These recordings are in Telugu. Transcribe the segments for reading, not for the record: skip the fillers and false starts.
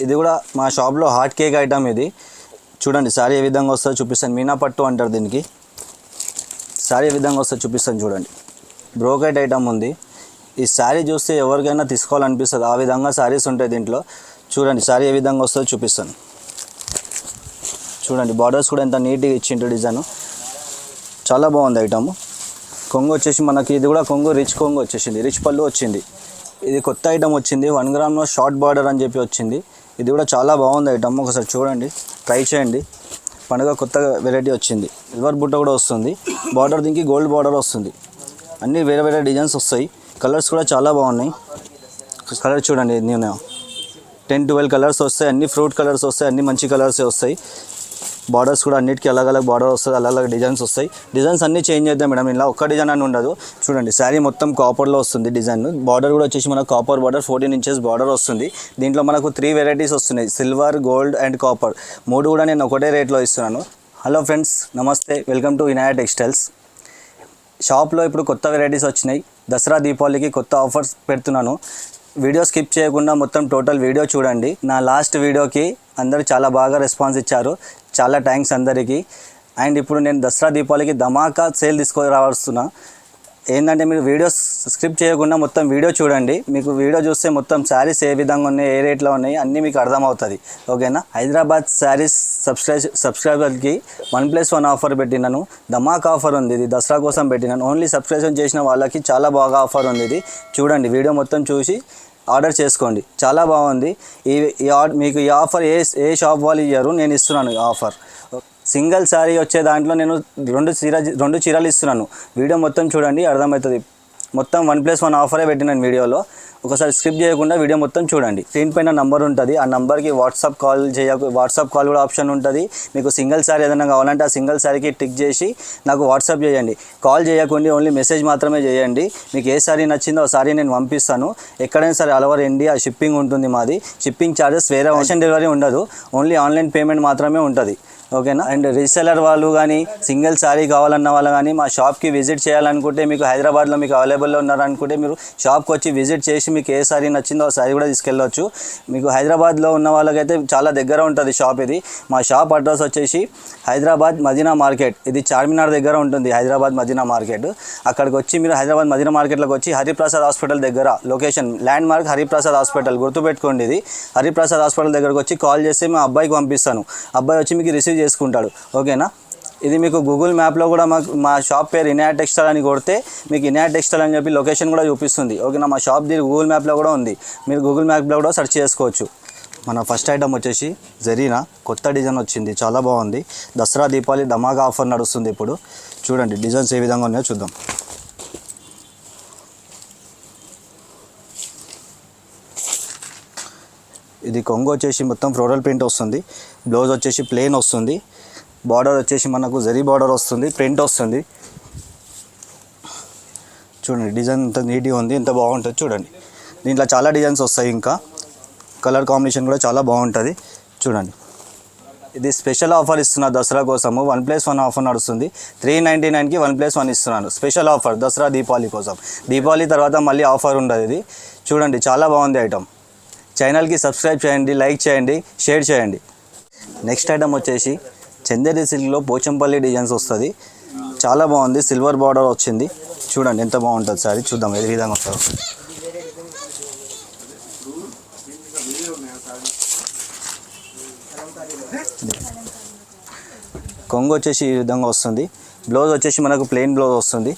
ఇది కూడా మా షాప్లో హాట్ కేక్ ఐటమ్ ఇది. చూడండి శారీ ఏ విధంగా వస్తుందో చూపిస్తాను. మీనా పట్టు అంటారు దీనికి. శారీ ఏ విధంగా వస్తుందో చూపిస్తాను చూడండి. బ్రోకెట్ ఐటమ్ ఉంది. ఈ శారీ చూస్తే ఎవరికైనా తీసుకోవాలనిపిస్తుంది, ఆ విధంగా శారీస్ ఉంటాయి దీంట్లో. చూడండి శారీ ఏ విధంగా వస్తుందో చూపిస్తాను చూడండి. బార్డర్స్ కూడా ఎంత నీట్గా ఇచ్చిండు డిజైన్, చాలా బాగుంది ఐటమ్. కొంగు వచ్చేసి మనకి ఇది కూడా కొంగు రిచ్ కొంగు వచ్చేసింది, రిచ్ పళ్ళు వచ్చింది. ఇది కొత్త ఐటమ్ వచ్చింది, 1 గ్రామ్లో షార్ట్ బార్డర్ అని చెప్పి వచ్చింది. ఇది కూడా చాలా బాగుంది ఐటమ్, ఒకసారి చూడండి, ట్రై చేయండి. పండుగ కొత్త వెరైటీ వచ్చింది. సిల్వర్ బుట్ట కూడా వస్తుంది, బార్డర్ దీనికి గోల్డ్ బార్డర్ వస్తుంది. అన్నీ వేరే వేరే డిజైన్స్ వస్తాయి. కలర్స్ కూడా చాలా బాగున్నాయి. కలర్ చూడండి, నేను 10-12 కలర్స్ వస్తాయి. అన్ని ఫ్రూట్ కలర్స్ వస్తాయి, అన్ని మంచి కలర్సే వస్తాయి. బార్డర్స్ కూడా అన్నిటికీ అలగ్ బార్డర్ వస్తుంది, అలగ్ డిజైన్స్ వస్తాయి. డిజైన్స్ అన్నీ చేంజ్ అవుతాయి మేడం, ఇలా ఒక్క డిజైన్ అని ఉండదు. చూడండి శారీ మొత్తం కాపర్లో వస్తుంది డిజైన్. బార్డర్ కూడా వచ్చేసి మనకు కాపర్ బార్డర్ 14 ఇంచెస్ బార్డర్ వస్తుంది. దీంట్లో మనకు 3 వెరైటీస్ వస్తున్నాయి, సిల్వర్, గోల్డ్ అండ్ కాపర్. 3 కూడా నేను ఒకటే రేట్లో ఇస్తున్నాను. హలో ఫ్రెండ్స్, నమస్తే, వెల్కమ్ టు వినాయక్ టెక్స్టైల్స్. షాప్లో ఇప్పుడు కొత్త వెరైటీస్ వచ్చినాయి. దసరా దీపావళికి కొత్త ఆఫర్స్ పెడుతున్నాను. వీడియో స్కిప్ చేయకుండా మొత్తం టోటల్ వీడియో చూడండి. నా లాస్ట్ వీడియోకి అందరూ చాలా బాగా రెస్పాన్స్ ఇచ్చారు, చాలా థ్యాంక్స్ అందరికీ. అండ్ ఇప్పుడు నేను దసరా దీపావళికి ధమాకా సేల్ తీసుకురావస్తున్నా. ఏంటంటే మీరు వీడియో స్కిప్ చేయకుండా మొత్తం వీడియో చూడండి. మీకు వీడియో చూస్తే మొత్తం శారీస్ ఏ విధంగా ఉన్నాయి, ఏ రేట్లో ఉన్నాయి అన్నీ మీకు అర్థమవుతుంది. ఓకేనా. హైదరాబాద్ శారీస్ సబ్స్క్రైబర్కి 1+1 ఆఫర్ పెట్టినాను. ధమాకా ఆఫర్ ఉంది, ఇది దసరా కోసం పెట్టినాను. ఓన్లీ సబ్స్క్రిప్షన్ చేసిన వాళ్ళకి చాలా బాగా ఆఫర్ ఉంది. ఇది చూడండి, వీడియో మొత్తం చూసి ఆర్డర్ చేసుకోండి, చాలా బాగుంది. మీకు ఈ ఆఫర్ ఏ షాప్ వాళ్ళు ఇయ్యారు, నేను ఇస్తున్నాను ఈ ఆఫర్. సింగిల్ శారీ వచ్చే దాంట్లో నేను 2 చీరలు ఇస్తున్నాను. వీడియో మొత్తం చూడండి, అర్థమవుతుంది. మొత్తం 1+1 ఆఫరే పెట్టినాను వీడియోలో. ఒకసారి స్కిప్ చేయకుండా వీడియో మొత్తం చూడండి. స్క్రీన్ పైన నంబర్ ఉంటుంది, ఆ నెంబర్కి వాట్సాప్ కాల్ కూడా ఆప్షన్ ఉంటుంది. మీకు సింగిల్ శారీ ఏదైనా కావాలంటే ఆ సింగిల్ శారీకి టిక్ చేసి నాకు వాట్సాప్ చేయండి. కాల్ చేయకుండా ఓన్లీ మెసేజ్ మాత్రమే చేయండి. మీకు ఏ శారీ నచ్చిందో ఆ శారీ నేను పంపిస్తాను. ఎక్కడైనా సరే ఆల్ ఓవర్ ఇండియా షిప్పింగ్ ఉంటుంది మాది. షిప్పింగ్ ఛార్జెస్ వేరే, ఆన్ డెలివరీ ఉండదు, ఓన్లీ ఆన్లైన్ పేమెంట్ మాత్రమే ఉంటుంది. ఓకేనా. అండ్ రీసెలర్ వాళ్ళు కానీ సింగిల్ శారీ కావాలన్న వాళ్ళు కానీ మా షాప్కి విజిట్ చేయాలనుకుంటే, మీకు హైదరాబాద్లో మీకు అవైలబుల్లో ఉన్నారనుకుంటే మీరు షాప్కి వచ్చి విజిట్ చేసి మీకు ఏ శారీ నచ్చిందో ఆ శారీ కూడా తీసుకెళ్ళవచ్చు. మీకు హైదరాబాద్లో ఉన్న వాళ్ళకైతే చాలా దగ్గర ఉంటుంది షాప్. ఇది మా షాప్ అడ్రస్ వచ్చేసి హైదరాబాద్ మదీనా మార్కెట్. ఇది చార్మినార్ దగ్గర ఉంటుంది, హైదరాబాద్ మదీనా మార్కెట్. అక్కడికి వచ్చి మీరు హైదరాబాద్ మదీనా మార్కెట్లోకి వచ్చి హరిప్రసాద్ హాస్పిటల్ దగ్గర location, land mark Hariprasad hospital, గుర్తుపెట్టుకోండి. ఇది హరిప్రసాద్ హాస్పిటల్ దగ్గరకు వచ్చి కాల్ చేసి మా అబ్బాయికి పంపిస్తాను. అబ్బాయి వచ్చి మీకు రిసీవ్ చేసుకుంటాడు. ఓకేనా. ఇది మీకు గూగుల్ మ్యాప్లో కూడా మా షాప్ పేరు వినాయక్ టెక్స్టైల్ అని కొడితే మీకు వినాయక్ టెక్స్టైల్ అని చెప్పి లొకేషన్ కూడా చూపిస్తుంది. ఓకేనా. మా షాప్ దీని గూగుల్ మ్యాప్లో కూడా ఉంది, మీరు గూగుల్ మ్యాప్లో కూడా సెర్చ్ చేసుకోవచ్చు. మన ఫస్ట్ ఐటమ్ వచ్చేసి జరీనా కొత్త డిజైన్ వచ్చింది, చాలా బాగుంది. దసరా దీపావళి ధమాకా ఆఫర్ నడుస్తుంది ఇప్పుడు. చూడండి డిజైన్స్ ఏ విధంగా ఉన్నాయో చూద్దాం. ఇది కొంగు వచ్చేసి మొత్తం ఫ్లోరల్ ప్రింట్ వస్తుంది. బ్లౌజ్ వచ్చేసి ప్లెయిన్ వస్తుంది. బార్డర్ వచ్చేసి మనకు జరీ బార్డర్ వస్తుంది, ప్రింట్ వస్తుంది. చూడండి డిజైన్ ఎంత నీట్గా ఉంది, ఎంత బాగుంటుంది చూడండి. దీంట్లో చాలా డిజైన్స్ వస్తాయి, ఇంకా కలర్ కాంబినేషన్ కూడా చాలా బాగుంటుంది. చూడండి ఇది స్పెషల్ ఆఫర్ ఇస్తున్నా దసరా కోసము. 1+1 ఆఫర్ నడుస్తుంది. 399కి 1+1 ఇస్తున్నాను, స్పెషల్ ఆఫర్ దసరా దీపావళి కోసం. దీపావళి తర్వాత మళ్ళీ ఆఫర్ ఉండదు. ఇది చూడండి చాలా బాగుంది ఐటమ్. ఛానల్కి సబ్స్క్రైబ్ చేయండి, లైక్ చేయండి, షేర్ చేయండి. నెక్స్ట్ ఐటమ్ వచ్చేసి చందేరి సిల్క్లో పోచంపల్లి డిజైన్స్ వస్తుంది, చాలా బాగుంది. సిల్వర్ బార్డర్ వచ్చింది. చూడండి ఎంత బాగుంటుంది సారీ, చూద్దాం ఏ విధంగా వస్తుంది. కొంగు వచ్చేసి ఈ విధంగా వస్తుంది. బ్లౌజ్ వచ్చేసి మనకు ప్లెయిన్ బ్లౌజ్ వస్తుంది.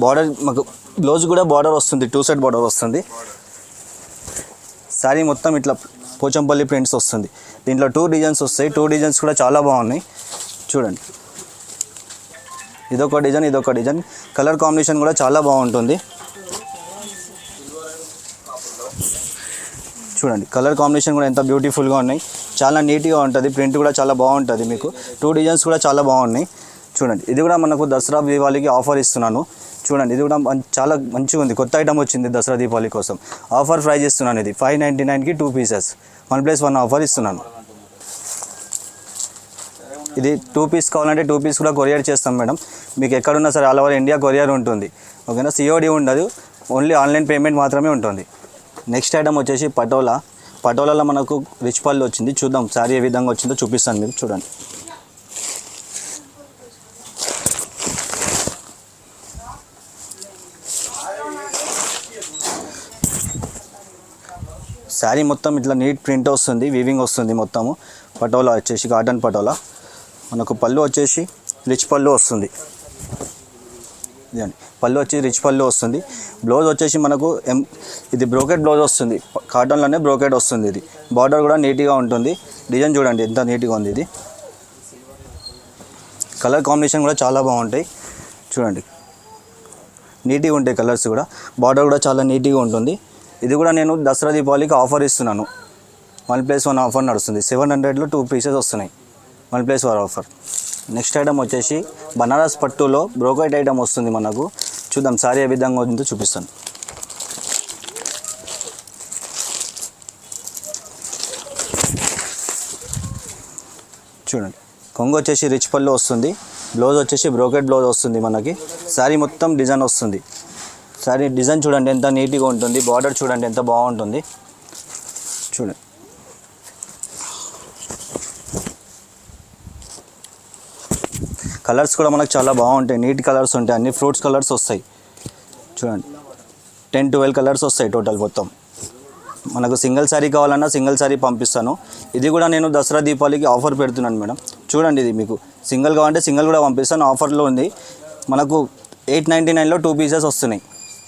బార్డర్ మాకు బ్లౌజ్ కూడా బార్డర్ వస్తుంది, 2 సైడ్ బార్డర్ వస్తుంది. శారీ మొత్తం ఇట్లా పోచంపల్లి ప్రింట్స్ వస్తుంది. దీంట్లో 2 డిజైన్స్ వస్తాయి. 2 డిజైన్స్ కూడా చాలా బాగున్నాయి. చూడండి ఇదొక డిజైన్, ఇదొక డిజైన్. కలర్ కాంబినేషన్ కూడా చాలా బాగుంటుంది. చూడండి కలర్ కాంబినేషన్ కూడా ఎంత బ్యూటిఫుల్గా ఉన్నాయి, చాలా నీట్గా ఉంటుంది. ప్రింట్ కూడా చాలా బాగుంటుంది. మీకు 2 డిజైన్స్ కూడా చాలా బాగున్నాయి. చూడండి ఇది కూడా మనకు దసరా దీపావళికి ఆఫర్ ఇస్తున్నాను. చూడండి ఇది కూడా చాలా మంచిగా ఉంది, కొత్త ఐటమ్ వచ్చింది దసరా దీపావళి కోసం. ఆఫర్ ప్రైస్ ఇస్తున్నాను. ఇది 599కి 2 పీసెస్, 1+1 ఆఫర్ ఇస్తున్నాను. ఇది 2 పీస్ కావాలంటే 2 పీస్ కూడా కొరియర్ చేస్తాం మేడం. మీకు ఎక్కడున్నా సరే ఆల్ ఓవర్ ఇండియా కొరియర్ ఉంటుంది. ఓకేనా. సిఓడి ఉండదు, ఓన్లీ ఆన్లైన్ పేమెంట్ మాత్రమే ఉంటుంది. నెక్స్ట్ ఐటమ్ వచ్చేసి పటోలాలో మనకు రిచ్ పళ్ళు వచ్చింది. చూద్దాం శారీ ఏ విధంగా వచ్చిందో చూపిస్తాను మీకు. చూడండి శారీ మొత్తం ఇట్లా నీట్ ప్రింట్ వస్తుంది, వీవింగ్ వస్తుంది మొత్తము. పటోలా వచ్చేసి కాటన్ పటోలా. మనకు పళ్ళు వచ్చేసి రిచ్ పళ్ళు వస్తుంది. ఇదండి పళ్ళు వచ్చి రిచ్ పళ్ళు వస్తుంది. బ్లౌజ్ వచ్చేసి మనకు ఇది బ్రోకెట్ బ్లౌజ్ వస్తుంది, కాటన్లోనే బ్రోకెట్ వస్తుంది. ఇది బార్డర్ కూడా నీట్గా ఉంటుంది. డిజైన్ చూడండి ఎంత నీట్గా ఉంది. ఇది కలర్ కాంబినేషన్ కూడా చాలా బాగుంటాయి. చూడండి నీట్గా ఉంటాయి కలర్స్ కూడా. బార్డర్ కూడా చాలా నీట్గా ఉంటుంది. ఇది కూడా నేను దసరా దీపావళికి ఆఫర్ ఇస్తున్నాను. 1+1 ఆఫర్ నడుస్తుంది. 700లో 2 పీసెస్ వస్తున్నాయి. 1+1 ఆఫర్. నెక్స్ట్ ఐటమ్ వచ్చేసి బనారస్ పట్టులో బ్రోకెట్ ఐటమ్ వస్తుంది మనకు. చూద్దాం సారీ ఏ విధంగా ఉందో చూపిస్తాను. చూడండి కొంగు వచ్చేసి రిచ్ పళ్ళు వస్తుంది. బ్లౌజ్ వచ్చేసి బ్రోకెట్ బ్లౌజ్ వస్తుంది మనకి. శారీ మొత్తం డిజైన్ వస్తుంది. శారీ డిజైన్ చూడండి ఎంత నీట్గా ఉంటుంది. బార్డర్ చూడండి ఎంత బాగుంటుంది. చూడండి కలర్స్ కూడా మనకు చాలా బాగుంటాయి. నీట్ కలర్స్ ఉంటాయి. అన్ని ఫ్రూట్స్ కలర్స్ వస్తాయి. చూడండి 10-12 కలర్స్ వస్తాయి టోటల్ మొత్తం. మనకు సింగిల్ శారీ కావాలన్నా సింగిల్ శారీ పంపిస్తాను. ఇది కూడా నేను దసరా దీపావళికి ఆఫర్ పెడుతున్నాను మేడం. చూడండి ఇది మీకు సింగిల్ కావాలంటే సింగిల్ కూడా పంపిస్తాను. ఆఫర్లో ఉంది మనకు. 899లో 2 పీసెస్ వస్తున్నాయి.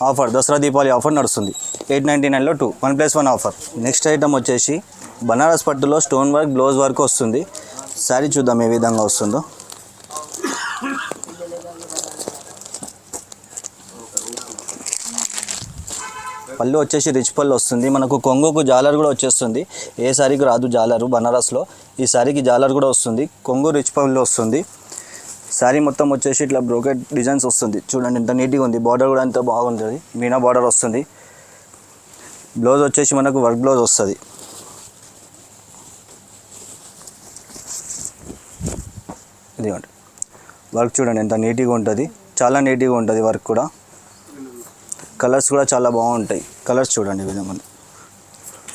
ఆఫర్ దసరా దీపావళి ఆఫర్ నడుస్తుంది. 899లో 2 1+1 ఆఫర్. నెక్స్ట్ ఐటమ్ వచ్చేసి బనారస్ పట్టులో స్టోన్ వర్క్ బ్లౌజ్ వర్క్ వస్తుంది. శారీ చూద్దాం ఏ విధంగా వస్తుందో. పళ్ళు వచ్చేసి రిచ్ పళ్ళు వస్తుంది మనకు. కొంగుకు జాలర్ కూడా వచ్చేస్తుంది. ఏ శారీకి రాదు జాలరు బనారస్లో. ఈ శారీకి జాలర్ కూడా వస్తుంది. కొంగు రిచ్ పళ్ళు వస్తుంది. శారీ మొత్తం వచ్చేసి ఇట్లా బ్రోకెట్ డిజైన్స్ వస్తుంది. చూడండి ఎంత నీట్గా ఉంది. బార్డర్ కూడా ఎంత బాగుంటుంది. మీనా బార్డర్ వస్తుంది. బ్లౌజ్ వచ్చేసి మనకు వర్క్ బ్లౌజ్ వస్తుంది. ఇదిగోండి వర్క్ చూడండి ఎంత నీట్గా ఉంటుంది. చాలా నీట్గా ఉంటుంది వర్క్ కూడా. కలర్స్ కూడా చాలా బాగుంటాయి. కలర్స్ చూడండి ఈ విధంగా.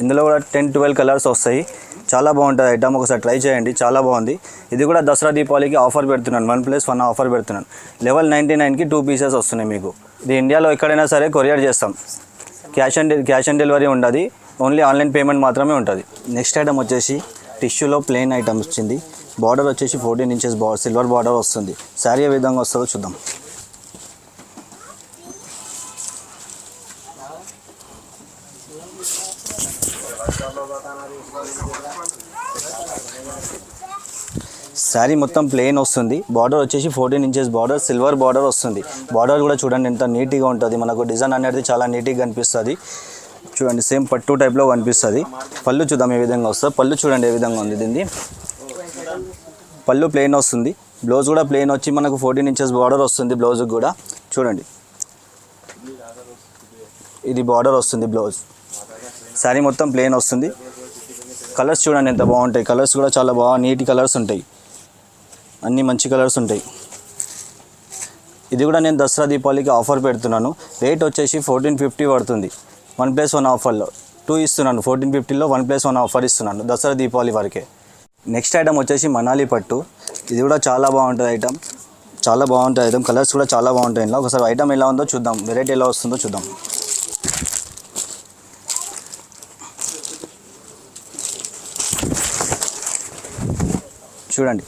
ఇందులో కూడా 10-12 కలర్స్ వస్తాయి. చాలా బాగుంటుంది ఐటమ్. ఒకసారి ట్రై చేయండి. చాలా బాగుంది. ఇది కూడా దసరా దీపావళికి ఆఫర్ పెడుతున్నాను. 1+1 ఆఫర్ పెడుతున్నాను. లెవెల్ 99కి 2 పీసెస్ వస్తున్నాయి మీకు. ఇది ఇండియాలో ఎక్కడైనా సరే కొరియర్ చేస్తాం. క్యాష్ ఆన్ డెలివరీ ఉండదు. ఓన్లీ ఆన్లైన్ పేమెంట్ మాత్రమే ఉంటుంది. నెక్స్ట్ ఐటమ్ వచ్చేసి టిష్యూలో ప్లెయిన్ ఐటమ్ వచ్చింది. బార్డర్ వచ్చేసి 14 ఇంచెస్ సిల్వర్ బార్డర్ వస్తుంది. శారీ ఏ విధంగా వస్తుందో చూద్దాం. శారీ మొత్తం ప్లెయిన్ వస్తుంది. బార్డర్ వచ్చేసి 14 ఇంచెస్ బార్డర్, సిల్వర్ బార్డర్ వస్తుంది. బార్డర్ కూడా చూడండి ఎంత నీట్గా ఉంటుంది. మనకు డిజైన్ అనేది చాలా నీట్గా కనిపిస్తుంది. చూడండి సేమ్ పట్టు టైప్లో కనిపిస్తుంది. పళ్ళు చూద్దాం ఏ విధంగా వస్తుంది. పళ్ళు చూడండి ఏ విధంగా ఉంది. దీన్ని పళ్ళు ప్లెయిన్ వస్తుంది. బ్లౌజ్ కూడా ప్లెయిన్ వచ్చి మనకు 14 ఇంచెస్ బార్డర్ వస్తుంది. బ్లౌజ్కి కూడా చూడండి ఇది బార్డర్ వస్తుంది బ్లౌజ్. శారీ మొత్తం ప్లెయిన్ వస్తుంది. కలర్స్ చూడండి ఎంత బాగుంటాయి. కలర్స్ కూడా చాలా బాగా నీట్ కలర్స్ ఉంటాయి. అన్నీ మంచి కలర్స్ ఉంటాయి. ఇది కూడా నేను దసరా దీపావళికి ఆఫర్ పెడుతున్నాను. రేట్ వచ్చేసి 1450 పడుతుంది. 1+1 ఆఫర్లో 2 ఇస్తున్నాను. 1450లో 1+1 ఆఫర్ ఇస్తున్నాను దసరా దీపావళి వరకే. నెక్స్ట్ ఐటమ్ వచ్చేసి మనాలి పట్టు. ఇది కూడా చాలా బాగుంటుంది ఐటమ్. చాలా బాగుంటుంది ఐటమ్. కలర్స్ కూడా చాలా బాగుంటాయి. ఇలా ఒకసారి ఐటమ్ ఎలా ఉందో చూద్దాం. వెరైటీ ఎలా వస్తుందో చూద్దాం. చూడండి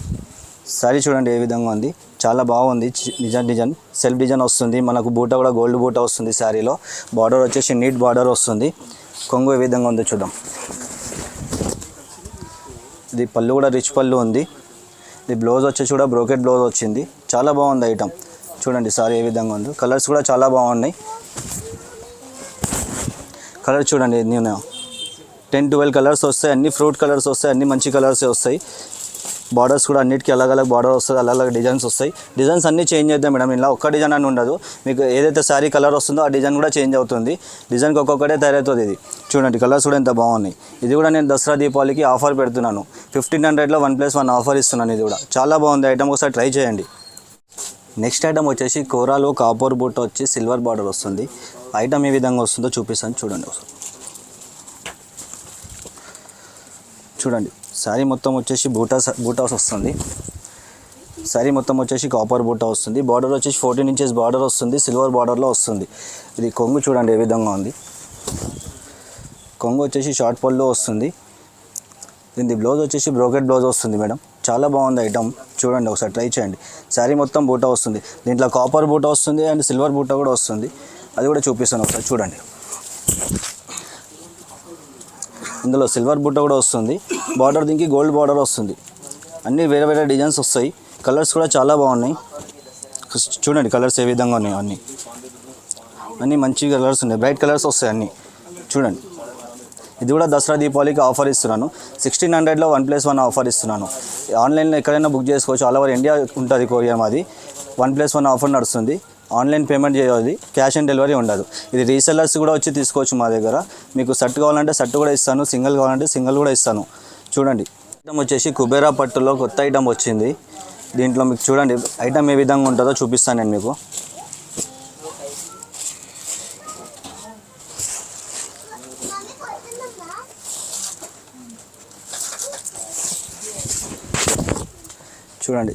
శారీ చూడండి ఏ విధంగా ఉంది. చాలా బాగుంది. డిజైన్ సెల్ఫ్ డిజైన్ వస్తుంది. మనకు బూట కూడా గోల్డ్ బూట వస్తుంది శారీలో. బార్డర్ వచ్చేసి నీట్ బార్డర్ వస్తుంది. కొంగు ఏ విధంగా ఉందో చూద్దాం. ఇది పళ్ళు కూడా రిచ్ పళ్ళు ఉంది. ఇది బ్లౌజ్ వచ్చేసి కూడా బ్రోకెట్ బ్లౌజ్ వచ్చింది. చాలా బాగుంది ఐటమ్. చూడండి శారీ ఏ విధంగా ఉందో. కలర్స్ కూడా చాలా బాగున్నాయి. కలర్ చూడండి ఎన్ని ఉన్నాయో. 10-12 కలర్స్ వస్తాయి. అన్ని ఫ్రూట్ కలర్స్ వస్తాయి. అన్ని మంచి కలర్స్ వస్తాయి. బార్డర్స్ కూడా అన్నిటికీ అలగ్ బార్డర్ వస్తుంది. అలగ్ డిజైన్స్ వస్తాయి. డిజైన్స్ అన్నీ చేంజ్ అవుతాయి మేడం. ఇలా ఒక్క డిజైన్ అని ఉండదు. మీకు ఏదైతే శారీ కలర్ వస్తుందో ఆ డిజైన్ కూడా చేంజ్ అవుతుంది. డిజైన్కి ఒక్కొక్కటే తయారవుతుంది. ఇది చూడండి కలర్స్ కూడా ఎంత బాగున్నాయి. ఇది కూడా నేను దసరా దీపావళికి ఆఫర్ పెడుతున్నాను. 1500లో 1+1 ఆఫర్ ఇస్తున్నాను. ఇది కూడా చాలా బాగుంది ఐటమ్. ఒకసారి ట్రై చేయండి. నెక్స్ట్ ఐటమ్ వచ్చేసి కోరాలో కాపర్ బూట వచ్చి సిల్వర్ బార్డర్ వస్తుంది. ఐటమ్ ఏ విధంగా వస్తుందో చూపిస్తాను చూడండి ఒకసారి. చూడండి శారీ మొత్తం వచ్చేసి బూటాస్ వస్తుంది. శారీ మొత్తం వచ్చేసి కాపర్ బూటా వస్తుంది. బార్డర్ వచ్చేసి 14 ఇంచెస్ బార్డర్ వస్తుంది, సిల్వర్ బార్డర్లో వస్తుంది. ఇది కొంగు చూడండి ఏ విధంగా ఉంది. కొంగు వచ్చేసి షార్ట్ పళ్ళు వస్తుంది. దీని బ్లౌజ్ వచ్చేసి బ్రోకెట్ బ్లౌజ్ వస్తుంది మేడం. చాలా బాగుంది ఐటమ్, చూడండి ఒకసారి ట్రై చేయండి. శారీ మొత్తం బూటా వస్తుంది, దీంట్లో కాపర్ బూటా వస్తుంది అండ్ సిల్వర్ బూటా కూడా వస్తుంది. అది కూడా చూపిస్తాను ఒకసారి చూడండి. ఇందులో సిల్వర్ బూటా కూడా వస్తుంది. బార్డర్ దీనికి గోల్డ్ బార్డర్ వస్తుంది. అన్నీ వేరే వేరే డిజైన్స్ వస్తాయి. కలర్స్ కూడా చాలా బాగున్నాయి. చూడండి కలర్స్ ఏ విధంగా ఉన్నాయి. అన్నీ మంచి కలర్స్ ఉన్నాయి, బ్రైట్ కలర్స్ వస్తాయి అన్నీ. చూడండి ఇది కూడా దసరా దీపావళికి ఆఫర్ ఇస్తున్నాను. 1600లో 1+1 ఆఫర్ ఇస్తున్నాను. ఆన్లైన్లో ఎక్కడైనా బుక్ చేసుకోవచ్చు. ఆల్ ఓవర్ ఇండియా ఉంటుంది కొరియర్. మాది 1+1 ఆఫర్ నడుస్తుంది. ఆన్లైన్ పేమెంట్ చేయాలి, క్యాష్ ఆన్ డెలివరీ ఉండదు. ఇది రీసెల్లర్స్ కూడా వచ్చి తీసుకోవచ్చు మా దగ్గర. మీకు సెట్ కావాలంటే సెట్ కూడా ఇస్తాను, సింగిల్ కావాలంటే సింగిల్ కూడా ఇస్తాను. చూడండి ఐటమ్ వచ్చేసి కుబేరా పట్టులో కొత్త ఐటమ్ వచ్చింది. దీంట్లో మీకు చూడండి ఐటమ్ ఏ విధంగా ఉంటుందో చూపిస్తాను నేను మీకు. చూడండి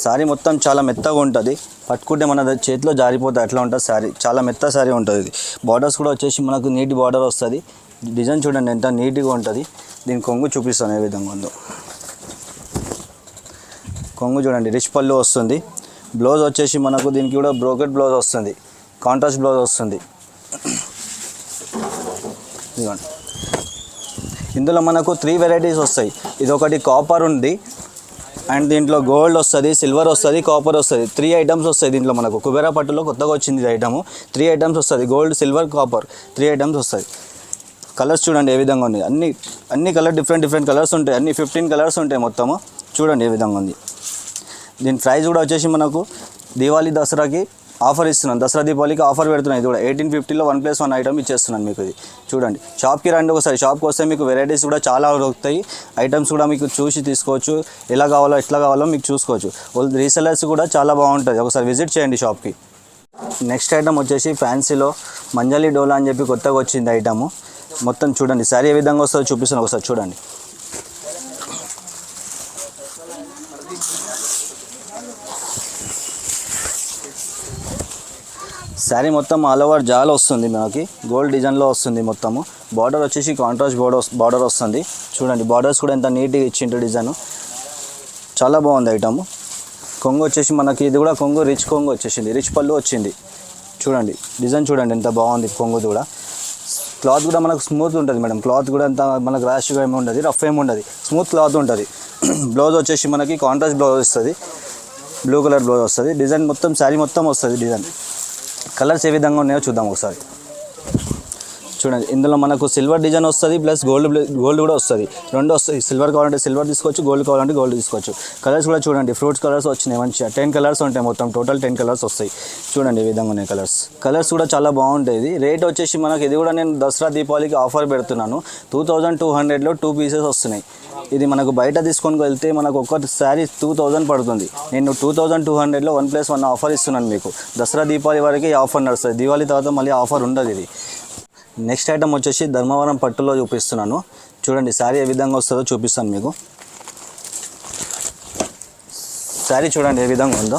శారీ మొత్తం చాలా మెత్తగా ఉంటుంది. పట్టుకుంటే మన చేతిలో జారిపోతే అట్లా ఉంటుంది శారీ. చాలా మెత్త శారీ ఉంటుంది. ఇది బార్డర్స్ కూడా వచ్చేసి మనకు నీట్ బార్డర్ వస్తుంది. డిజైన్ చూడండి ఎంత నీట్గా ఉంటుంది. దీని కొంగు చూపిస్తాను ఏ విధంగా ఉందో. కొంగు చూడండి రిచ్ పళ్ళు వస్తుంది. బ్లౌజ్ వచ్చేసి మనకు దీనికి కూడా బ్రోకెట్ బ్లౌజ్ వస్తుంది, కాంట్రాస్ట్ బ్లౌజ్ వస్తుంది. ఇదిగోండి ఇందులో మనకు 3 వెరైటీస్ వస్తాయి. ఇది ఒకటి కాపర్ ఉంది అండ్ దీంట్లో గోల్డ్ వస్తుంది, సిల్వర్ వస్తుంది, కాపర్ వస్తుంది. 3 ఐటమ్స్ వస్తాయి దీంట్లో. మనకు కుబేరా పట్టులో కొత్తగా వచ్చింది ఇది ఐటమ్. 3 ఐటమ్స్ వస్తుంది, గోల్డ్, సిల్వర్, కాపర్ 3 ఐటమ్స్ వస్తాయి. కలర్స్ చూడండి ఏ విధంగా ఉంది. అన్ని కలర్ డిఫరెంట్ కలర్స్ ఉంటాయి. అన్ని 15 కలర్స్ ఉంటాయి మొత్తము. చూడండి ఏ విధంగా ఉంది. దీని ప్రైస్ కూడా వచ్చేసి మనకు దీవాళీ దసరాకి ఆఫర్ ఇస్తున్నాను. దసరా దీపావళికి ఆఫర్ పెడుతున్నాను. ఇది కూడా 1850లో 1+1 ఐటమ్ ఇచ్చేస్తున్నాను మీకు. ఇది చూడండి షాప్కి రండి ఒకసారి. షాప్కి వస్తే మీకు వెరైటీస్ కూడా చాలా దొరుకుతాయి. ఐటమ్స్ కూడా మీకు చూసి తీసుకోవచ్చు. ఎలా కావాలో ఎట్లా కావాలో మీకు చూసుకోవచ్చు. రీసెలర్స్ కూడా చాలా బాగుంటుంది. ఒకసారి విజిట్ చేయండి షాప్కి. నెక్స్ట్ ఐటమ్ వచ్చేసి ఫ్యాన్సీలో మంజలి డోలా అని చెప్పి కొత్తగా వచ్చింది ఐటమ్. మొత్తం చూడండి శారీ ఏ విధంగా వస్తుందో చూపిస్తాను ఒకసారి చూడండి. శారీ మొత్తం ఆల్ ఓవర్ జాల్ వస్తుంది మనకి. గోల్డ్ డిజైన్లో వస్తుంది మొత్తము. బార్డర్ వచ్చేసి కాంట్రాస్ట్ బార్డర్ వస్తుంది. చూడండి బార్డర్స్ కూడా ఎంత నీట్గా ఇచ్చిండ్రు డిజైన్. చాలా బాగుంది ఐటమ్. కొంగు వచ్చేసి మనకి ఇది కూడా కొంగు రిచ్ కొంగు వచ్చేసింది, రిచ్ పళ్ళు వచ్చింది. చూడండి డిజైన్ చూడండి ఎంత బాగుంది. కొంగు కూడా క్లాత్ కూడా మనకు స్మూత్ ఉంటుంది మేడం. క్లాత్ కూడా అంత మనకు ర్యాష్గా ఏమి ఉండదు, రఫ్ ఏమి ఉండదు, స్మూత్ క్లాత్ ఉంటుంది. బ్లౌజ్ వచ్చేసి మనకి కాంట్రాస్ట్ బ్లౌజ్ వస్తుంది, బ్లూ కలర్ బ్లౌజ్ వస్తుంది. డిజైన్ మొత్తం శారీ మొత్తం వస్తుంది డిజైన్. కలర్స్ ఏ విధంగా ఉన్నాయో చూద్దాం ఒకసారి. చూడండి ఇందులో మనకు సిల్వర్ డిజైన్ వస్తుంది ప్లస్ గోల్డ్ కూడా వస్తుంది. రెండు వస్తాయి. సిల్వర్ కావాలంటే సిల్వర్ తీసుకోవచ్చు, గోల్డ్ కావాలంటే గోల్డ్ తీసుకోవచ్చు. కలర్స్ కూడా చూడండి ఫ్రూట్స్ కలర్స్ వచ్చినాయి మంచిగా. 10 కలర్స్ ఉంటాయి మొత్తం. టోటల్ 10 కలర్స్ వస్తాయి. చూడండి ఈ విధంగా ఉన్నాయి కలర్స్ కూడా చాలా బాగుంటాయి. రేట్ వచ్చేసి మనకి ఇది కూడా నేను దసరా దీపావళికి ఆఫర్ పెడుతున్నాను. 2200లో 2 పీసెస్ వస్తున్నాయి. ఇది మనకు బయట తీసుకొని వెళ్తే మనకు ఒక్క శారీ 2000 పడుతుంది. నేను 2200లో 1+1 ఆఫర్ ఇస్తున్నాను మీకు. దసరా దీపావళి వరకు ఈ ఆఫర్ నడుస్తుంది. దీపావళి తర్వాత మళ్ళీ ఆఫర్ ఉండదు ఇది. నెక్స్ట్ ఐటమ్ వచ్చేసి ధర్మవరం పట్టులో చూపిస్తున్నాను. చూడండి శారీ ఏ విధంగా వస్తుందో చూపిస్తాను మీకు. శారీ చూడండి ఏ విధంగా ఉందో.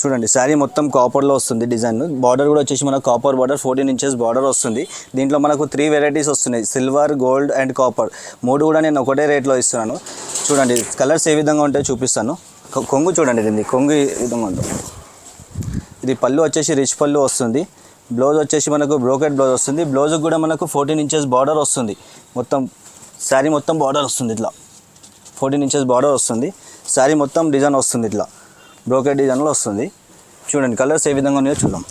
చూడండి శారీ మొత్తం కాపర్లో వస్తుంది డిజైన్. బార్డర్ కూడా వచ్చేసి మనకు కాపర్ బార్డర్ 14 ఇంచెస్ బార్డర్ వస్తుంది. దీంట్లో మనకు 3 వెరైటీస్ వస్తున్నాయి, సిల్వర్, గోల్డ్ అండ్ కాపర్. 3 కూడా నేను ఒకటే రేట్లో ఇస్తున్నాను. చూడండి కలర్స్ ఏ విధంగా ఉంటాయో చూపిస్తాను. కొంగు చూడండి దీన్ని, కొంగు ఏ విధంగా ఉందో. ఇది పళ్ళు వచ్చేసి రిచ్ పళ్ళు వస్తుంది. బ్లౌజ్ వచ్చేసి మనకు బ్రోకెట్ బ్లౌజ్ వస్తుంది. బ్లౌజ్కి కూడా మనకు 14 ఇంచెస్ బార్డర్ వస్తుంది. మొత్తం శారీ మొత్తం బార్డర్ వస్తుంది ఇట్లా. 14 ఇంచెస్ బార్డర్ వస్తుంది. శారీ మొత్తం డిజైన్ వస్తుంది ఇట్లా, బ్రోకెట్ డిజైన్లో వస్తుంది. చూడండి కలర్స్ ఏ విధంగా ఉన్నాయో చూద్దాం.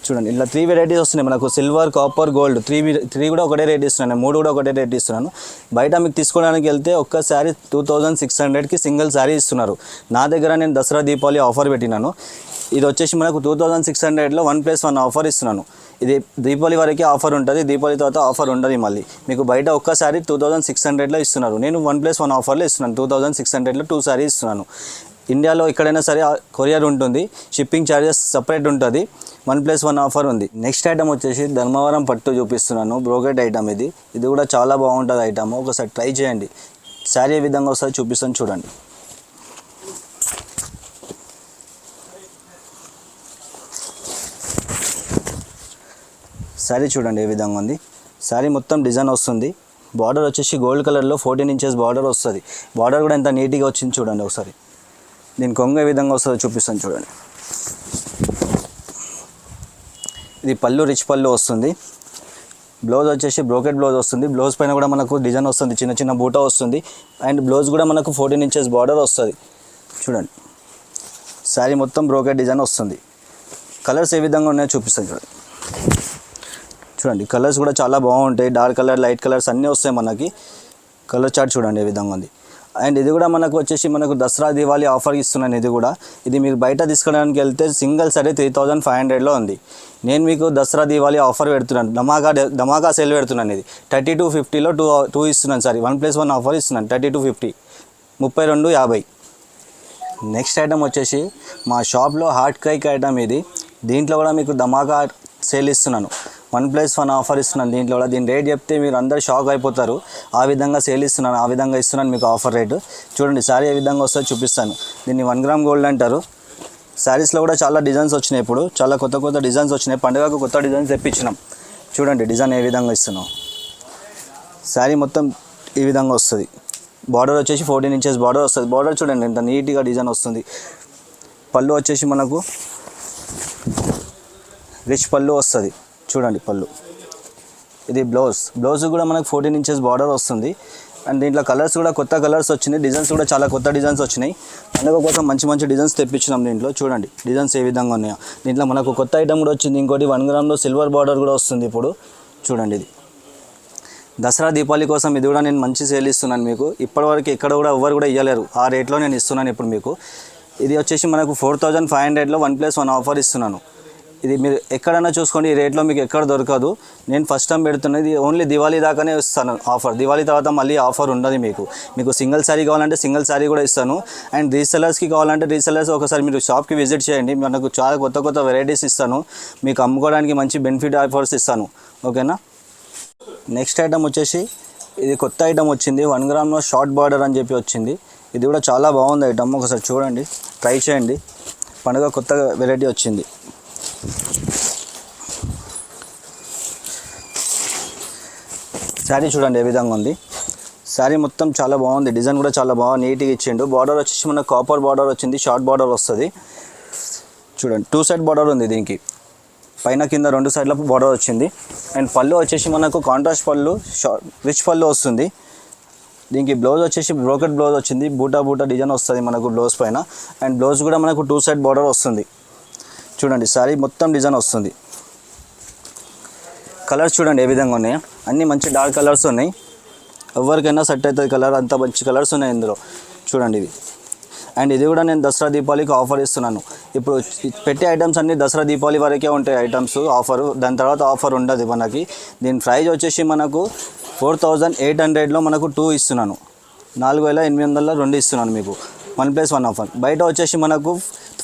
చూడండి ఇలా 3 వెరైటీస్ వస్తున్నాయి మనకు. సిల్వర్, కాపర్, గోల్డ్ 3 కూడా ఒకటే రేట్ ఇస్తున్నాను. 3 కూడా ఒకటే రేట్ ఇస్తున్నాను. బయట మీకు తీసుకోవడానికి వెళ్తే ఒక్క శారీ 2600కి సింగిల్ శారీ ఇస్తున్నారు. నా దగ్గర నేను దసరా దీపావళి ఆఫర్ పెట్టినాను. ఇది వచ్చేసి మనకు 2600లో 1+1 ఆఫర్ ఇస్తున్నాను. ఇది దీపావళి వరకే ఆఫర్ ఉంటుంది. దీపావళి తర్వాత ఆఫర్ ఉండదు మళ్ళీ. మీకు బయట ఒక్కసారి 2600లో ఇస్తున్నారు. నేను 1+1 ఆఫర్లో ఇస్తున్నాను. 2600లో 2 శారీ ఇస్తున్నాను. ఇండియాలో ఎక్కడైనా సరే కొరియర్ ఉంటుంది, షిప్పింగ్ ఛార్జెస్ సపరేట్ ఉంటుంది. 1+1 ఆఫర్ ఉంది. నెక్స్ట్ ఐటమ్ వచ్చేసి ధర్మవరం పట్టు చూపిస్తున్నాను. బ్రోకెట్ ఐటమ్ ఇది కూడా చాలా బాగుంటుంది ఐటమ్. ఒకసారి ట్రై చేయండి. శారీ ఏ విధంగా వస్తుంది చూపిస్తాను చూడండి. శారీ చూడండి ఏ విధంగా ఉంది. శారీ మొత్తం డిజైన్ వస్తుంది. బార్డర్ వచ్చేసి గోల్డ్ కలర్లో 14 ఇంచెస్ బార్డర్ వస్తుంది. బార్డర్ కూడా ఎంత నీట్గా వచ్చింది చూడండి ఒకసారి. దీని కొంగు ఏ విధంగా వస్తుందో చూపిస్తాను చూడండి. ఇది పళ్ళు రిచ్ పళ్ళు వస్తుంది. బ్లౌజ్ వచ్చేసి బ్రోకెట్ బ్లౌజ్ వస్తుంది. బ్లౌజ్ పైన కూడా మనకు డిజైన్ వస్తుంది, చిన్న చిన్న బూటా వస్తుంది. అండ్ బ్లౌజ్ కూడా మనకు 14 ఇంచెస్ బార్డర్ వస్తుంది చూడండి. శారీ మొత్తం బ్రోకెట్ డిజైన్ వస్తుంది. కలర్స్ ఏ విధంగా ఉన్నాయో చూపిస్తాను చూడండి. కలర్స్ కూడా చాలా బాగుంటాయి. డార్క్ కలర్, లైట్ కలర్స్ అన్నీ వస్తాయి మనకి. కలర్ చార్ట్ చూడండి ఏ విధంగా ఉంది. అండ్ ఇది కూడా మనకు వచ్చేసి దసరా దివాళీ ఆఫర్ ఇస్తున్నాను. ఇది మీరు బయట తీసుకోవడానికి వెళ్తే సింగిల్ సరే 3500లో ఉంది. నేను మీకు దసరా దివాళీ ఆఫర్ పెడుతున్నాను, ధమాకా సేల్ పెడుతున్నాను. ఇది 3250లో టూ ఇస్తున్నాను. సారీ 1+1 ఆఫర్ ఇస్తున్నాను. 3250, 3250. నెక్స్ట్ ఐటమ్ వచ్చేసి మా షాప్లో హాట్ కేక్ ఐటమ్ ఇది. దీంట్లో కూడా మీకు ధమాకా సేల్ ఇస్తున్నాను. 1+1 ఆఫర్ ఇస్తున్నాను. దీంట్లో కూడా దీని రేట్ చెప్తే మీరు అందరు షాక్ అయిపోతారు. ఆ విధంగా సేల్ ఇస్తున్నాను, ఆ విధంగా ఇస్తున్నాను మీకు ఆఫర్ రేటు. చూడండి శారీ ఏ విధంగా వస్తుందో చూపిస్తాను. దీన్ని 1 గ్రామ్ గోల్డ్ అంటారు. శారీస్లో కూడా చాలా డిజైన్స్ వచ్చినాయి. ఇప్పుడు చాలా కొత్త డిజైన్స్ వచ్చినాయి. పండుగకు కొత్త డిజైన్స్ తెప్పించినాం. చూడండి డిజైన్ ఏ విధంగా ఇస్తున్నాం. శారీ మొత్తం ఈ విధంగా వస్తుంది. బార్డర్ వచ్చేసి 14 ఇంచెస్ బార్డర్ వస్తుంది. బార్డర్ చూడండి ఎంత నీట్గా డిజైన్ వస్తుంది. పళ్ళు వచ్చేసి మనకు రిచ్ పళ్ళు వస్తుంది చూడండి. పళ్ళు ఇది బ్లౌజ్ కూడా మనకు 14 ఇంచెస్ బార్డర్ వస్తుంది. అండ్ దీంట్లో కలర్స్ కూడా కొత్త కలర్స్ వచ్చినాయి. డిజైన్స్ కూడా చాలా కొత్త డిజైన్స్ వచ్చినాయి. పండుగ కోసం మంచి డిజైన్స్ తెప్పించినాం. దీంట్లో చూడండి డిజైన్స్ ఏ విధంగా ఉన్నాయో. దీంట్లో మనకు కొత్త ఐటమ్ కూడా వచ్చింది. ఇంకోటి 1 గ్రామ్లో సిల్వర్ బార్డర్ కూడా వస్తుంది. ఇప్పుడు చూడండి ఇది దసరా దీపావళి కోసం ఇది కూడా నేను మంచి సేల్ ఇస్తున్నాను మీకు. ఇప్పటివరకు ఎక్కడ కూడా ఎవరు కూడా ఇవ్వలేరు. ఆ రేట్లో నేను ఇస్తున్నాను ఇప్పుడు మీకు. ఇది వచ్చేసి మనకు 4500లో 1+1 ఆఫర్ ఇస్తున్నాను. ఇది మీరు ఎక్కడైనా చూసుకోండి, ఈ రేట్లో మీకు ఎక్కడ దొరకదు. నేను ఫస్ట్ టైం పెడుతున్నది. ఓన్లీ దివాళీ దాకానే ఇస్తాను ఆఫర్. దివాళీ తర్వాత మళ్ళీ ఆఫర్ ఉండదు మీకు సింగిల్ శారీ కావాలంటే సింగిల్ శారీ కూడా ఇస్తాను. అండ్ రీసెలర్స్కి కావాలంటే రీసెలర్స్ ఒకసారి మీరు షాప్కి విజిట్ చేయండి. మనకు చాలా కొత్త వెరైటీస్ ఇస్తాను. మీకు అమ్ముకోవడానికి మంచి బెనిఫిట్ ఆఫర్స్ ఇస్తాను. ఓకేనా. నెక్స్ట్ ఐటమ్ వచ్చేసి ఇది కొత్త ఐటమ్ వచ్చింది. 1 గ్రామ్లో షార్ట్ బార్డర్ అని చెప్పి వచ్చింది. ఇది కూడా చాలా బాగుంది ఐటమ్. ఒకసారి చూడండి, ట్రై చేయండి. పండుగ కొత్త వెరైటీ వచ్చింది. శారీ చూడండి ఏ విధంగా ఉంది. శారీ మొత్తం చాలా బాగుంది. డిజైన్ కూడా చాలా బాగా నీట్గా ఇచ్చిండు. బార్డర్ వచ్చేసి మనకు కాపర్ బార్డర్ వచ్చింది. షార్ట్ బార్డర్ వస్తుంది చూడండి. 2 సైడ్ బార్డర్ ఉంది దీనికి. పైన కింద 2 సైడ్ల బార్డర్ వచ్చింది. అండ్ పళ్ళు వచ్చేసి మనకు కాంట్రాస్ట్ పళ్ళు, రిచ్ పళ్ళు వస్తుంది. దీనికి బ్లౌజ్ వచ్చేసి బ్రోకెట్ బ్లౌజ్ వచ్చింది. బూటా డిజైన్ వస్తుంది మనకు బ్లౌజ్ పైన. అండ్ బ్లౌజ్ కూడా మనకు 2 సైడ్ బార్డర్ వస్తుంది చూడండి. శారీ మొత్తం డిజైన్ వస్తుంది. కలర్స్ చూడండి ఏ విధంగా ఉన్నాయి. అన్నీ మంచి డార్క్ కలర్స్ ఉన్నాయి. ఎవరికైనా సెట్ అవుతుంది కలర్. అంత మంచి కలర్స్ ఉన్నాయి ఇందులో చూడండి ఇవి. అండ్ ఇది కూడా నేను దసరా దీపావళికి ఆఫర్ ఇస్తున్నాను. ఇప్పుడు పెట్టే ఐటమ్స్ అన్నీ దసరా దీపావళి వరకే ఉంటాయి ఐటమ్స్ ఆఫరు. దాని తర్వాత ఆఫర్ ఉండదు మనకి. దీని ప్రైస్ వచ్చేసి మనకు 4800లో మనకు 2 ఇస్తున్నాను. 4800లో 2 ఇస్తున్నాను మీకు. 1+1 ఆఫర్. బయట వచ్చేసి మనకు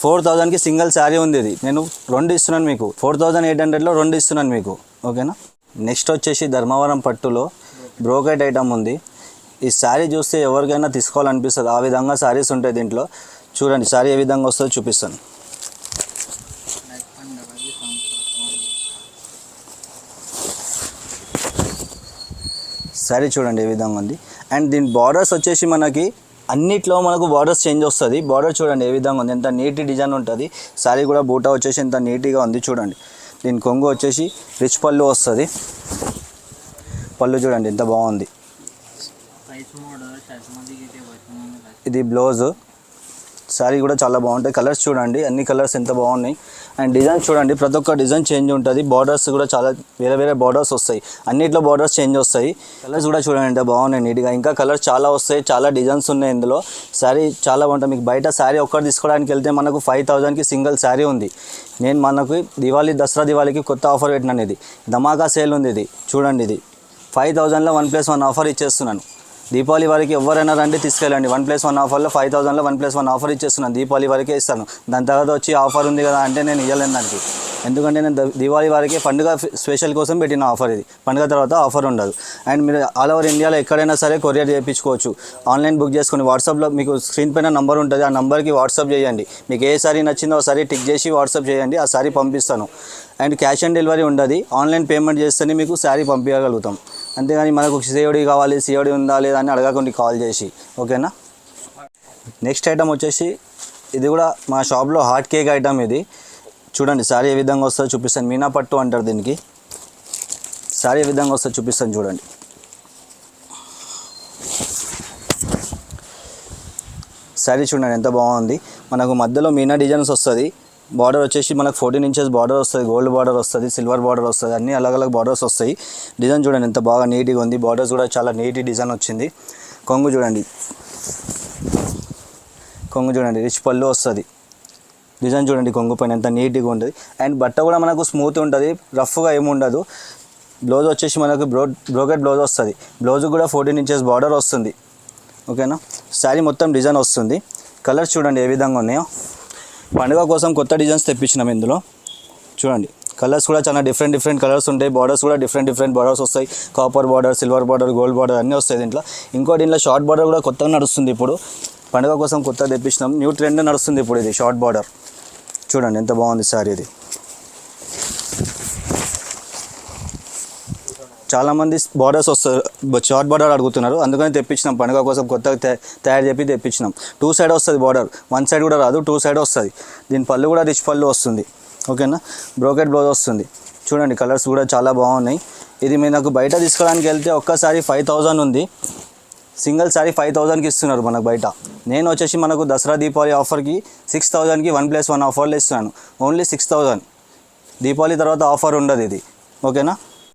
4000కి సింగిల్ శారీ ఉంది. ఇది నేను 2 ఇస్తున్నాను మీకు. 4800లో 2 ఇస్తున్నాను మీకు. ఓకేనా. నెక్స్ట్ వచ్చేసి ధర్మవరం పట్టులో బ్రోకెట్ ఐటమ్ ఉంది. ఈ శారీ చూస్తే ఎవరికైనా తీసుకోవాలనిపిస్తుంది. ఆ విధంగా శారీస్ ఉంటాయి దీంట్లో. చూడండి శారీ ఏ విధంగా వస్తుందో చూపిస్తాను. శారీ చూడండి ఏ విధంగా ఉంది. అండ్ దీని బార్డర్స్ వచ్చేసి మనకి అన్నిట్లో మనకు బార్డర్స్ చేంజ్ వస్తుంది. బార్డర్ చూడండి ఏ విధంగా ఉంది. ఎంత నీట్ డిజైన్ ఉంటుంది. శారీ కూడా బూటా వచ్చేసి ఎంత నీట్గా ఉంది చూడండి. దీని కొంగు వచ్చేసి రిచ్ పళ్ళు వస్తుంది. పళ్ళు చూడండి ఎంత బాగుంది. ఇది బ్లౌజ్. శారీ కూడా చాలా బాగుంటాయి. కలర్స్ చూడండి, అన్ని కలర్స్ ఎంత బాగున్నాయి. అండ్ డిజైన్ చూడండి, ప్రతి ఒక్క డిజైన్ చేంజ్ ఉంటుంది. బార్డర్స్ కూడా చాలా వేరే బార్డర్స్ వస్తాయి. అన్నిట్లో బార్డర్స్ చేంజ్ వస్తాయి. కలర్స్ కూడా చూడండి ఎంత బాగున్నాయి నీట్గా. ఇంకా కలర్స్ చాలా వస్తాయి. చాలా డిజైన్స్ ఉన్నాయి ఇందులో. శారీ చాలా బాగుంటుంది. మీకు బయట శారీ ఒక్కటి తీసుకోవడానికి వెళ్తే మనకు 5000కి సింగిల్ శారీ ఉంది. నేను మనకు దసరా దివాళీకి కొత్త ఆఫర్ పెట్టినాను. ఇది ధమాకా సేల్ ఉంది. ఇది చూడండి. ఇది 5000లో 1+1 ఆఫర్ ఇచ్చేస్తున్నాను. దీపావళి వరకు ఎవరైనా రండి తీసుకెళ్ళండి. 1+1 ఆఫర్లో 5000లో 1+1 ఆఫర్ ఇచ్చేస్తున్నాను. దీపావళి వరకే ఇస్తాను. దాని తర్వాత వచ్చి ఆఫర్ ఉంది కదా అంటే నేను ఇవ్వలేను దానికి. ఎందుకంటే నేను దీపావళి వరకే పండుగ స్పెషల్ కోసం పెట్టిన ఆఫర్ ఇది. పండుగ తర్వాత ఆఫర్ ఉండదు. అండ్ మీరు ఆల్ ఓవర్ ఇండియాలో ఎక్కడైనా సరే కొరియర్ చేయించుకోవచ్చు. ఆన్లైన్ బుక్ చేసుకుని వాట్సాప్లో మీకు స్క్రీన్ పైన నంబర్ ఉంటుంది. ఆ నెంబర్కి వాట్సాప్ చేయండి. మీకు ఏ సారీ నచ్చిందో ఆ సారీ టిక్ చేసి వాట్సాప్ చేయండి. ఆ సారీ పంపిస్తాను. అండ్ క్యాష్ ఆన్ డెలివరీ ఉండదు. ఆన్లైన్ పేమెంట్ చేస్తేనే మీకు శారీ పంపించగలుగుతాం. అంతేగాని మనకు సిఓడి కావాలి, సిఓడి ఉందా లేదా అని అడగకుండా కాల్ చేసి. ఓకేనా. నెక్స్ట్ ఐటమ్ వచ్చేసి ఇది కూడా మా షాప్లో హాట్ కేక్ ఐటమ్. ఇది చూడండి శారీ ఏ విధంగా వస్తుందో చూపిస్తాను. మీనా పట్టు అంటారు దీనికి. శారీ ఏ విధంగా వస్తుందో చూపిస్తాను చూడండి. శారీ చూడండి ఎంత బాగుంది. మనకు మధ్యలో మీనా డిజైన్స్ వస్తుంది. బార్డర్ వచ్చేసి మనకు 14 ఇంచెస్ బార్డర్ వస్తుంది. గోల్డ్ బార్డర్ వస్తుంది, సిల్వర్ బార్డర్ వస్తుంది. అన్ని అలగ్ బార్డర్స్ వస్తాయి. డిజైన్ చూడండి ఎంత బాగా నీట్గా ఉంది. బార్డర్స్ కూడా చాలా నీట్ డిజైన్ వచ్చింది. కొంగు చూడండి, కొంగు చూడండి రిచ్ పళ్ళు వస్తుంది. డిజైన్ చూడండి కొంగు పైన ఎంత నీట్గా ఉంటుంది. అండ్ బట్ట కూడా మనకు స్మూత్ ఉంటుంది, రఫ్గా ఏమి ఉండదు. బ్లౌజ్ వచ్చేసి మనకు బ్రోకెట్ బ్లౌజ్ వస్తుంది. బ్లౌజ్ కూడా 14 ఇంచెస్ బార్డర్ వస్తుంది. ఓకేనా. శారీ మొత్తం డిజైన్ వస్తుంది. కలర్స్ చూడండి ఏ విధంగా ఉన్నాయో. పండుగ కోసం కొత్త డిజైన్స్ తెప్పించినాం ఇందులో. చూడండి కలర్స్ కూడా చాలా డిఫరెంట్ కలర్స్ ఉంటాయి. బార్డర్స్ కూడా డిఫరెంట్ బార్డర్స్ వస్తాయి. Copper border, silver border, gold border అన్నీ వస్తాయి దీంట్లో. ఇంకోటి దీంట్లో షార్ట్ బార్డర్ కూడా కొత్తగా నడుస్తుంది. ఇప్పుడు పండుగ కోసం కొత్తగా తెప్పించినాం. న్యూ ట్రెండ్ నడుస్తుంది ఇప్పుడు ఇది షార్ట్ బార్డర్. చూడండి ఎంత బాగుంది శారీ. ఇది చాలామంది బార్డర్స్ వస్తారు, షార్ట్ బార్డర్ అడుగుతున్నారు. అందుకని తెప్పించినాం. పండుగ కోసం కొత్తగా తయారు చేసి తెప్పించినాం. 2 సైడ్ వస్తుంది బార్డర్, 1 సైడ్ కూడా రాదు, 2 సైడ్ వస్తుంది. దీని పళ్ళు కూడా రిచ్ పళ్ళు వస్తుంది. ఓకేనా. బ్రోకెట్ బ్లౌజ్ వస్తుంది. చూడండి కలర్స్ కూడా చాలా బాగున్నాయి. ఇది మీకు బయట తీసుకోవడానికి వెళ్తే ఒక్కసారి 5000 ఉంది. సింగిల్ సారీ 5000కి ఇస్తున్నారు మనకు బయట. నేను వచ్చేసి మనకు దసరా దీపావళి ఆఫర్కి 6000కి 1+1 ఆఫర్లో ఇస్తున్నాను. ఓన్లీ 6000. దీపావళి తర్వాత ఆఫర్ ఉండదు ఇది. ఓకేనా.